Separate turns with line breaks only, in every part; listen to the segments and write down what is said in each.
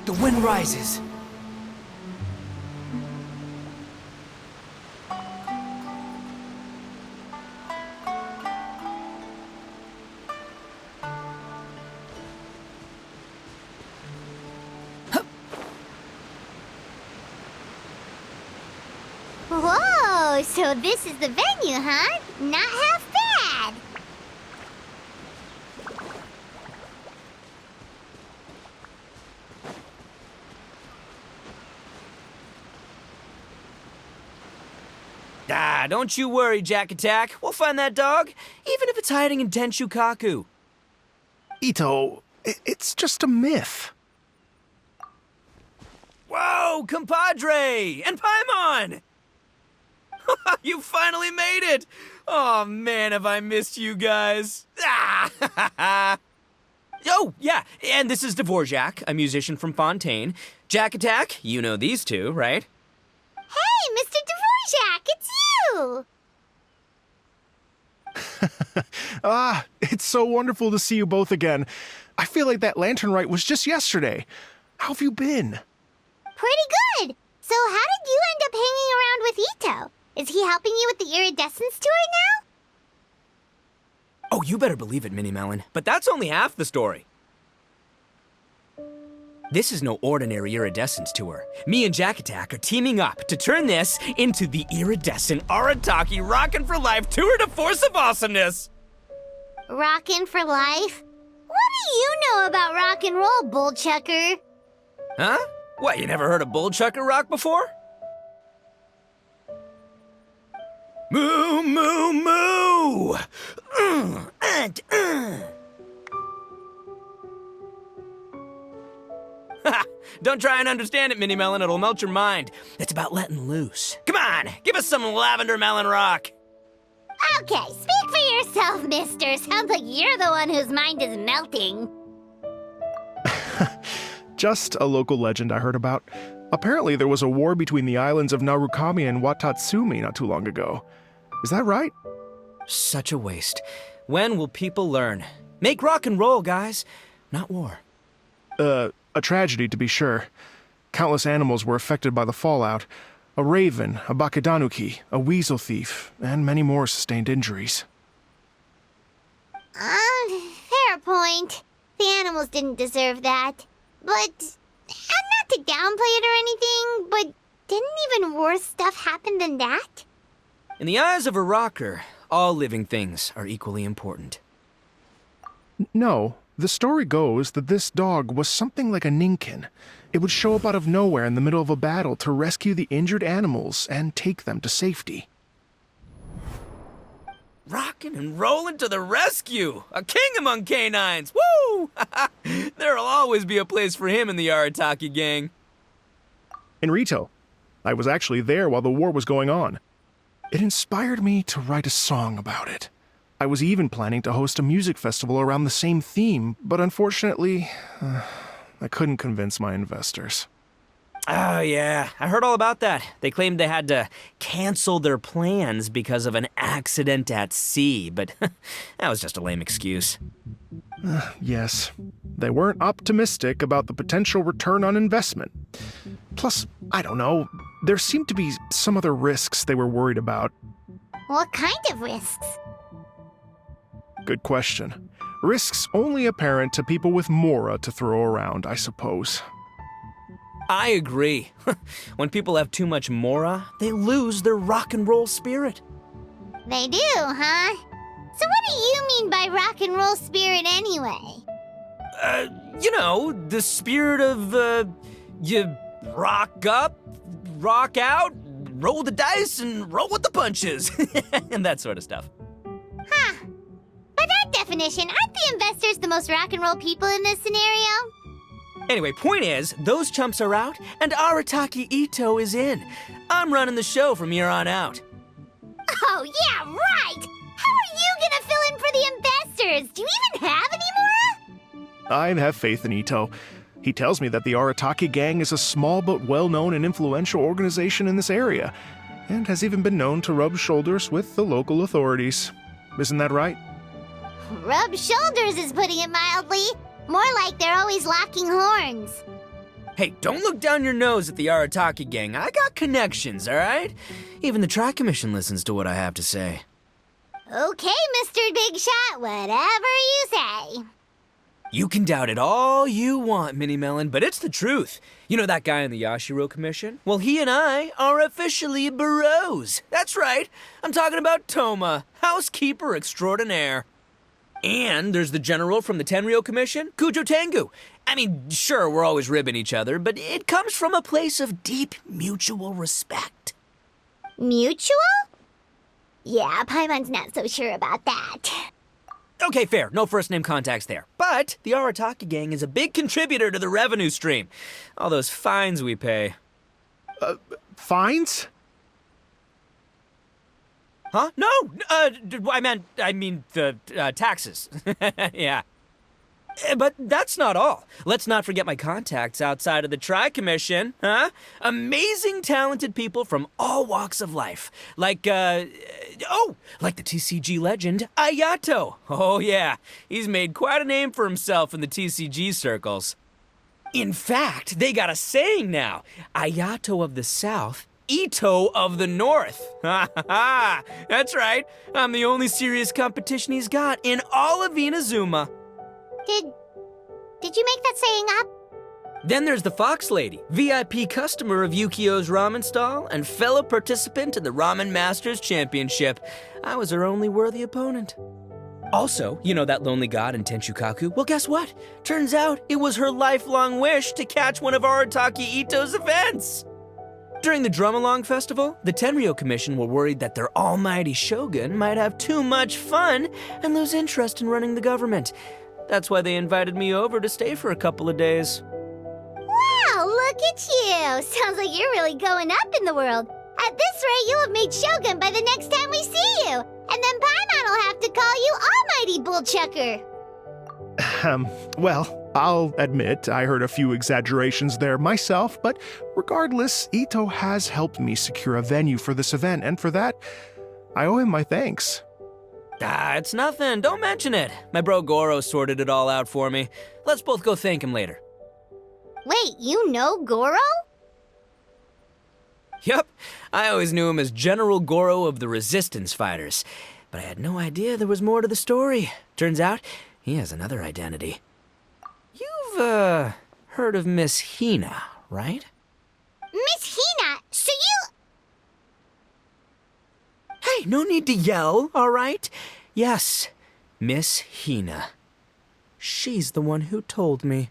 The wind rises.
Whoa, so this is the venue, huh? Not half bad.
Ah, don't you worry, Jack Attack. We'll find that dog, even if it's hiding in Tenshukaku.
Itto, it's just a myth.
Whoa, compadre! And Paimon! You finally made it! Oh man, have I missed you guys. Ah! Oh, yeah, and this is Dvorak, a musician from Fontaine. Jack Attack, you know these two, right?
Hey, Mr. Dvorak, it's you!
It's so wonderful to see you both again. I feel like that lantern rite was just yesterday. How have you been?
Pretty good. So how did you end up hanging around with Itto? Is he helping you with the Iridescence tour now?
Oh, you better believe it, Minnie Melon. But that's only half the story. This is no ordinary Iridescence tour. Me and Jack Attack are teaming up to turn this into the Iridescent Arataki Rockin' for Life Tour de Force of Awesomeness!
Rockin' for life? What do you know about rock and roll, bullchucker?
Huh? What, you never heard a bullchucker rock before? Moo, moo, moo! Don't try and understand it, Minnie Melon. It'll melt your mind. It's about letting loose. Come on, give us some lavender melon rock.
Okay, speak for yourself, mister. Sounds like you're the one whose mind is melting.
Just a local legend I heard about. Apparently there was a war between the islands of Narukami and Watatsumi not too long ago. Is that right?
Such a waste. When will people learn? Make rock and roll, guys, not war.
A tragedy to be sure. Countless animals were affected by the fallout. A raven, a bakedanuki, a weasel thief, and many more sustained injuries.
Fair point. The animals didn't deserve that. But, and not to downplay it or anything, but didn't even worse stuff happen than that?
In the eyes of a rocker, all living things are equally important.
No, the story goes that this dog was something like a ninkin. It would show up out of nowhere in the middle of a battle to rescue the injured animals and take them to safety.
Rockin' and rollin' to the rescue! A king among canines! Woo! There'll always be a place for him in the Arataki gang.
In Rito, I was actually there while the war was going on. It inspired me to write a song about it. I was even planning to host a music festival around the same theme, but unfortunately, I couldn't convince my investors.
Oh, yeah. I heard all about that. They claimed they had to cancel their plans because of an accident at sea, but that was just a lame excuse.
Yes, they weren't optimistic about the potential return on investment. Plus, I don't know, there seemed to be some other risks they were worried about.
What kind of risks?
Good question. Risks only apparent to people with mora to throw around, I suppose.
I agree. When people have too much mora, they lose their rock and roll spirit.
They do, huh? So what do you mean by rock and roll spirit anyway?
You know, the spirit of, you rock up, rock out, roll the dice, and roll with the punches. And that sort of stuff.
Huh. By that definition, aren't the investors the most rock and roll people in this scenario?
Anyway, point is, those chumps are out, and Arataki Itto is in. I'm running the show from here on out.
Oh, yeah, right! How are you gonna fill in for the investors? Do you even have any more?
I have faith in Itto. He tells me that the Arataki gang is a small but well-known and influential organization in this area, and has even been known to rub shoulders with the local authorities. Isn't that right?
Rub shoulders is putting it mildly. More like they're always locking horns.
Hey, don't look down your nose at the Arataki gang. I got connections, alright? Even the Tri-Commission listens to what I have to say.
Okay, Mr. Big Shot, whatever you say.
You can doubt it all you want, Mini Melon, but it's the truth. You know that guy in the Yashiro Commission? Well, he and I are officially bros. That's right. I'm talking about Toma, housekeeper extraordinaire. And there's the general from the Tenryo Commission, Kujo Tengu. I mean, sure, we're always ribbing each other, but it comes from a place of deep mutual respect.
Mutual? Yeah, Paimon's not so sure about that.
Okay, fair. No first-name contacts there. But the Arataki gang is a big contributor to the revenue stream. All those fines we pay.
Fines?
Huh? No! I mean the taxes. Yeah. But that's not all. Let's not forget my contacts outside of the Tri-Commission, huh? Amazing, talented people from all walks of life. Like the TCG legend, Ayato. Oh yeah, he's made quite a name for himself in the TCG circles. In fact, they got a saying now. Ayato of the South, Itto of the North. Ha ha ha! That's right. I'm the only serious competition he's got in all of Inazuma.
Did you make that saying up?
Then there's the Fox Lady, VIP customer of Yukio's ramen stall and fellow participant in the Ramen Masters Championship. I was her only worthy opponent. Also, you know that lonely god in Tenchukaku? Well, guess what? Turns out it was her lifelong wish to catch one of Arataki Itto's events. During the Drum-Along Festival, the Tenryo Commission were worried that their almighty shogun might have too much fun and lose interest in running the government. That's why they invited me over to stay for a couple of days.
Wow, look at you! Sounds like you're really going up in the world. At this rate, you'll have made Shogun by the next time we see you. And then Paimon will have to call you Almighty Bullchucker.
Well, I'll admit I heard a few exaggerations there myself, but regardless, Itto has helped me secure a venue for this event, and for that, I owe him my thanks.
It's nothing. Don't mention it. My bro Goro sorted it all out for me. Let's both go thank him later.
Wait, you know Goro?
Yup. I always knew him as General Goro of the Resistance Fighters. But I had no idea there was more to the story. Turns out, he has another identity. You've, heard of Miss Hina, right?
Miss Hina, so you...
Hey, no need to yell, all right? Yes, Miss Hina. She's the one who told me.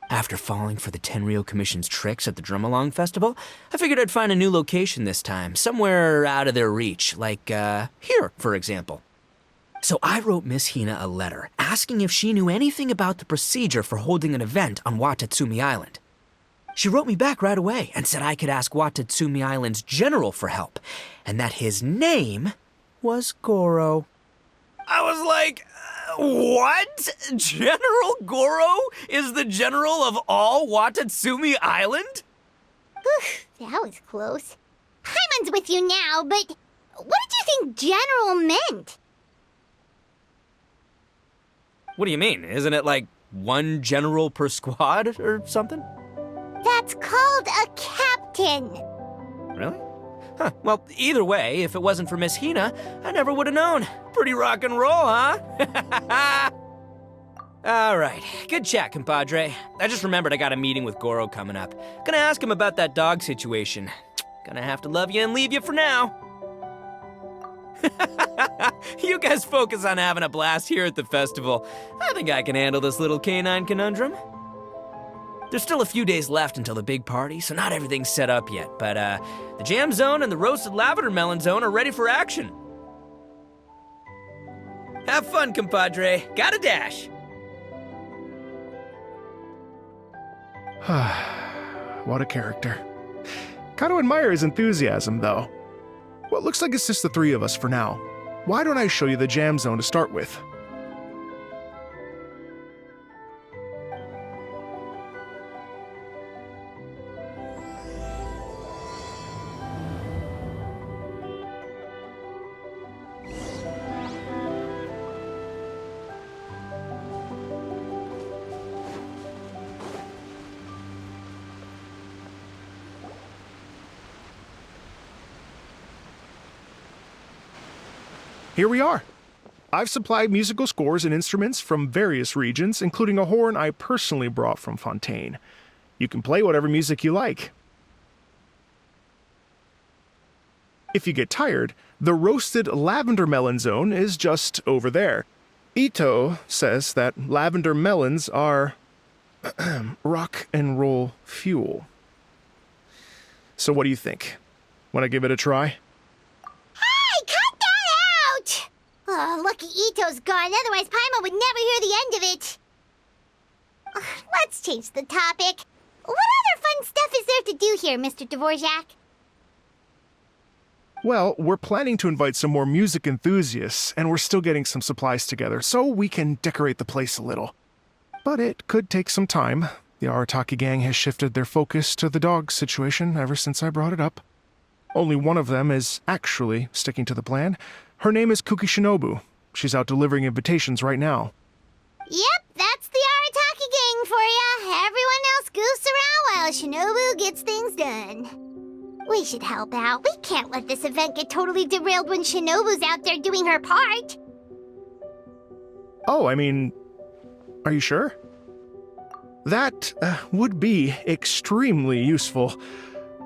After falling for the Tenryo Commission's tricks at the Drum-Along Festival, I figured I'd find a new location this time, somewhere out of their reach, like, here, for example. So I wrote Miss Hina a letter, asking if she knew anything about the procedure for holding an event on Watatsumi Island. She wrote me back right away and said I could ask Watatsumi Island's general for help, and that his name was Goro. I was like, what? General Goro is the general of all Watatsumi Island?
Whew, that was close. Paimon's with you now, but what did you think general meant?
What do you mean? Isn't it like one general per squad or something?
That's called a captain.
Really? Huh. Well, either way, if it wasn't for Miss Hina, I never would have known. Pretty rock and roll, huh? All right. Good chat, compadre. I just remembered I got a meeting with Goro coming up. Gonna ask him about that dog situation. Gonna have to love you and leave you for now. You guys focus on having a blast here at the festival. I think I can handle this little canine conundrum. There's still a few days left until the big party, so not everything's set up yet, but the Jam Zone and the Roasted Lavender Melon Zone are ready for action. Have fun, compadre. Gotta dash.
What a character. Gotta admire his enthusiasm, though. Well, it looks like it's just the three of us for now. Why don't I show you the Jam Zone to start with? here we are. I've supplied musical scores and instruments from various regions, including a horn I personally brought from Fontaine. You can play whatever music you like. If you get tired, the roasted lavender melon zone is just over there. Itto says that lavender melons are rock and roll fuel. So what do you think? Want to give it a try?
Hey, cut that out! Oh, lucky Itto's gone, otherwise Paimon would never hear the end of it. Ugh, let's change the topic. What other fun stuff is there to do here, Mr. Dvorak?
Well, we're planning to invite some more music enthusiasts, and we're still getting some supplies together, so we can decorate the place a little. But it could take some time. The Arataki gang has shifted their focus to the dog situation ever since I brought it up. Only one of them is actually sticking to the plan. Her name is Kuki Shinobu. She's out delivering invitations right now.
Yep, that's the Arataki gang for ya. Everyone else goofs around while Shinobu gets things done. We should help out. We can't let this event get totally derailed when Shinobu's out there doing her part.
Oh, I mean, are you sure? That would be extremely useful.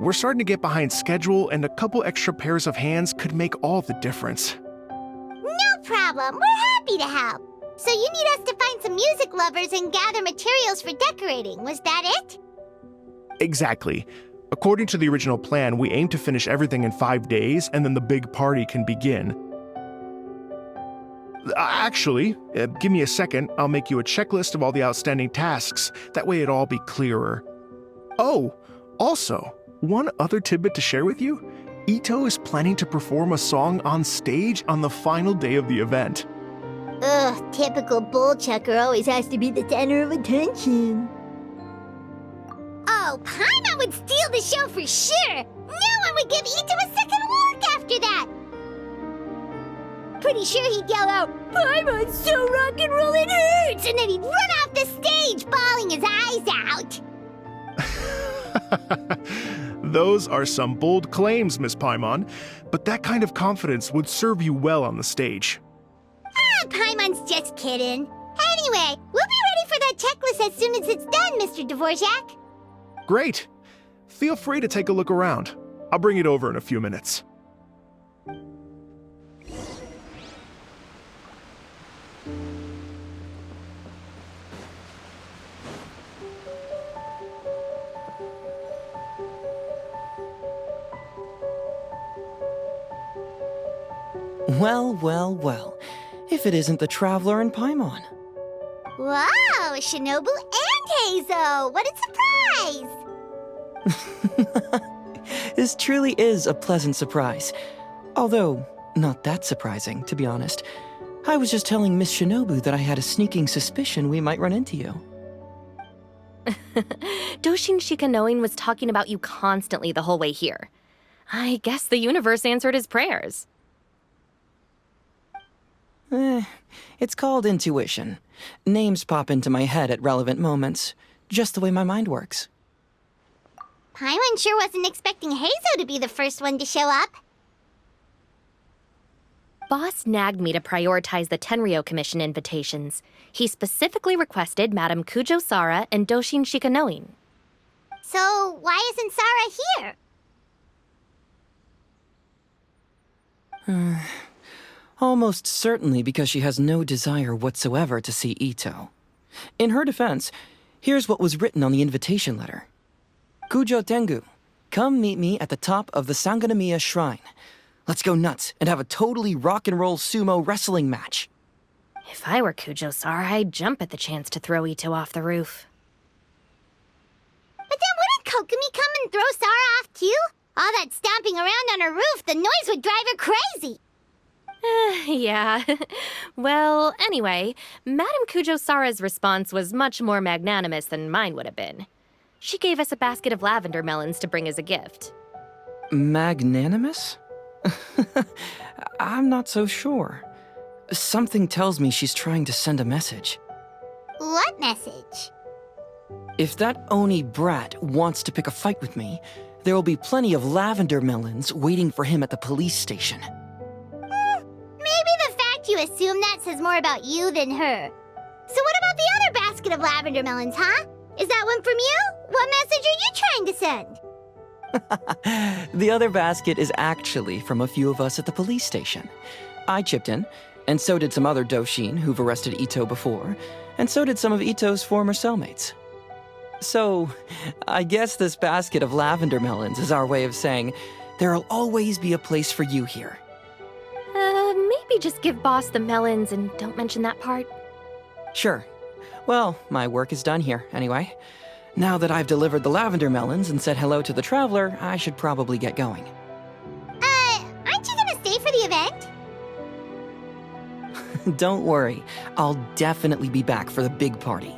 We're starting to get behind schedule, and a couple extra pairs of hands could make all the difference.
No problem. We're happy to help. So you need us to find some music lovers and gather materials for decorating. Was that it?
Exactly. According to the original plan, we aim to finish everything in 5 days, and then the big party can begin. Actually, give me a second. I'll make you a checklist of all the outstanding tasks. That way it'll all be clearer. Oh, also, one other tidbit to share with you. Itto is planning to perform a song on stage on the final day of the event.
Ugh, typical bullchucker always has to be the center of attention. Oh, Paimon would steal the show for sure! No one would give Itto a second look after that! Pretty sure he'd yell out, "Paimon's so rock and roll it hurts!" And then he'd run off the stage, bawling his eyes out!
Those are some bold claims, Miss Paimon, but that kind of confidence would serve you well on the stage.
Ah, Paimon's just kidding. Anyway, we'll be ready for that checklist as soon as it's done, Mr. Dvorak.
Great. Feel free to take a look around. I'll bring it over in a few minutes.
Well, well, well. If it isn't the Traveler and Paimon.
Wow, Shinobu and Heizo! What a surprise!
This truly is a pleasant surprise. Although, not that surprising, to be honest. I was just telling Miss Shinobu that I had a sneaking suspicion we might run into you.
Doshin Shikanoin was talking about you constantly the whole way here. I guess the universe answered his prayers.
It's called intuition. Names pop into my head at relevant moments, just the way my mind works.
Paimon sure wasn't expecting Heizo to be the first one to show up.
Boss nagged me to prioritize the Tenryou Commission invitations. He specifically requested Madame Kujo Sara and Doshin Shikanoin.
So, why isn't Sara here?
Almost certainly because she has no desire whatsoever to see Itto. In her defense, here's what was written on the invitation letter. Kujo Tengu, come meet me at the top of the Sangonomiya Shrine. Let's go nuts and have a totally rock and roll sumo wrestling match.
If I were Kujo Sara, I'd jump at the chance to throw Itto off the roof.
But then wouldn't Kokomi come and throw Sara off too? All that stomping around on her roof, the noise would drive her crazy!
Yeah. Well, anyway, Madame Kujo Sara's response was much more magnanimous than mine would have been. She gave us a basket of lavender melons to bring as a gift.
Magnanimous? I'm not so sure. Something tells me she's trying to send a message.
What message?
If that Oni brat wants to pick a fight with me, there will be plenty of lavender melons waiting for him at the police station.
Maybe to assume that says more about you than her. So what about the other basket of lavender melons, huh? Is that one from you? What message are you trying to send?
The other basket is actually from a few of us at the police station. I chipped in, and so did some other Doshin who've arrested Itto before, and so did some of Itto's former cellmates. So, I guess this basket of lavender melons is our way of saying, there'll always be a place for you here.
Maybe just give Boss the melons and don't mention that part.
Sure. Well, my work is done here, anyway. Now that I've delivered the lavender melons and said hello to the traveler, I should probably get going.
Aren't you gonna stay for the event?
Don't worry, I'll definitely be back for the big party.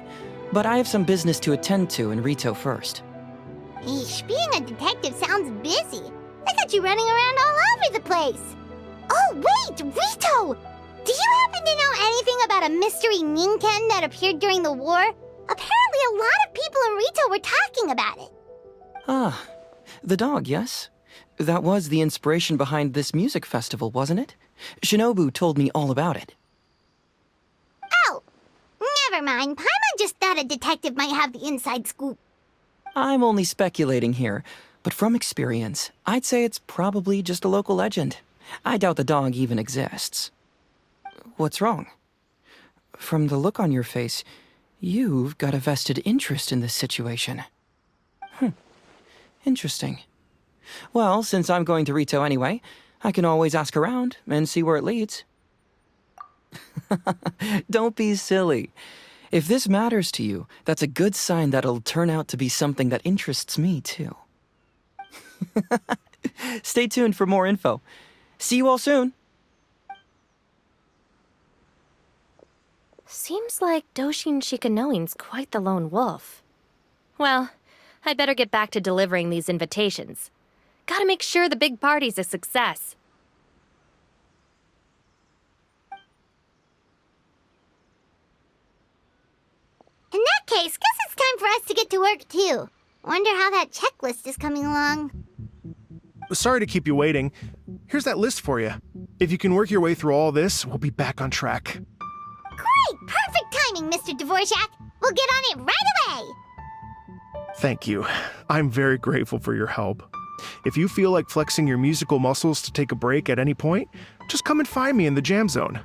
But I have some business to attend to in Rito first.
Eesh, being a detective sounds busy. I got you running around all over the place. Oh, wait, Rito! Do you happen to know anything about a mystery Ninken that appeared during the war? Apparently a lot of people in Rito were talking about it.
Ah, the dog, yes? That was the inspiration behind this music festival, wasn't it? Shinobu told me all about it.
Oh, never mind. Paimon just thought a detective might have the inside scoop.
I'm only speculating here, but from experience, I'd say it's probably just a local legend. I doubt the dog even exists. What's wrong? From the look on your face, you've got a vested interest in this situation. Interesting. Well, since I'm going to Rito anyway, I can always ask around and see where it leads. Don't be silly. If this matters to you, that's a good sign that it'll turn out to be something that interests me, too. Stay tuned for more info. See you all soon.
Seems like Doshin Shikanoin's quite the lone wolf. Well, I'd better get back to delivering these invitations. Gotta make sure the big party's a success.
In that case, guess it's time for us to get to work too. Wonder how that checklist is coming along.
Sorry to keep you waiting. Here's that list for you. If you can work your way through all this, we'll be back on track.
Great! Perfect timing, Mr. Dvorak! We'll get on it right away!
Thank you. I'm very grateful for your help. If you feel like flexing your musical muscles to take a break at any point, just come and find me in the jam zone.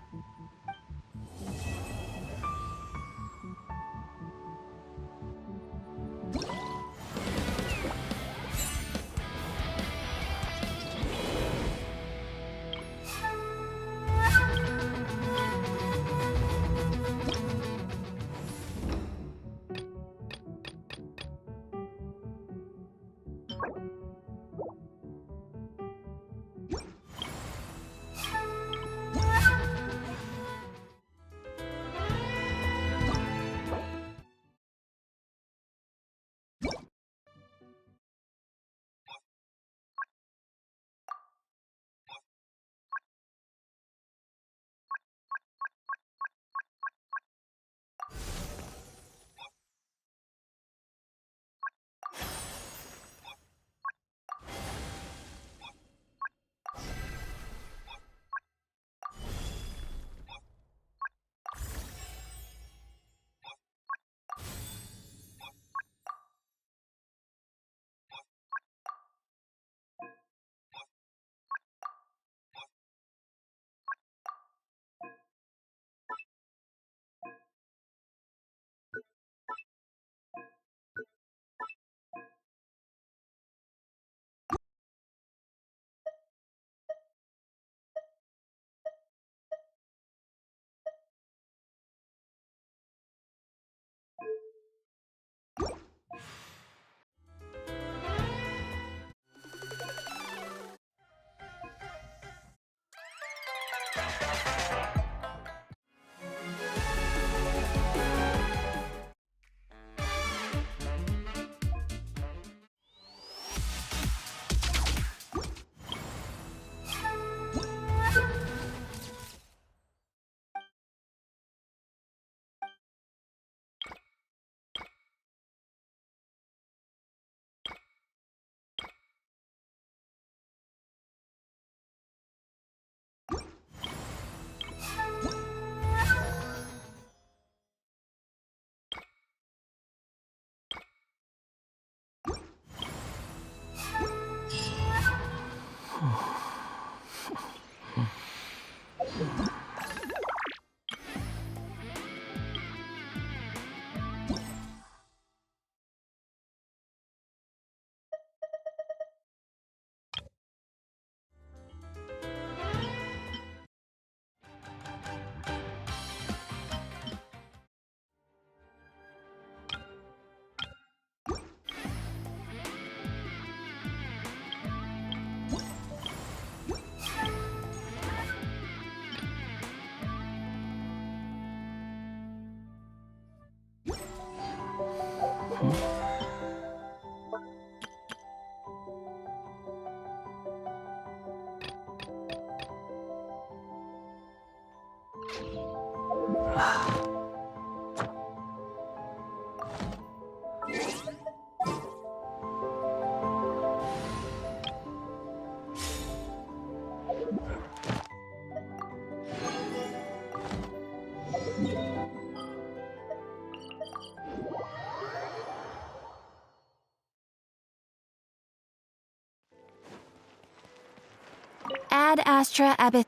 Ad Astra Abyss.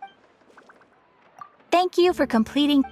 Thank you for completing.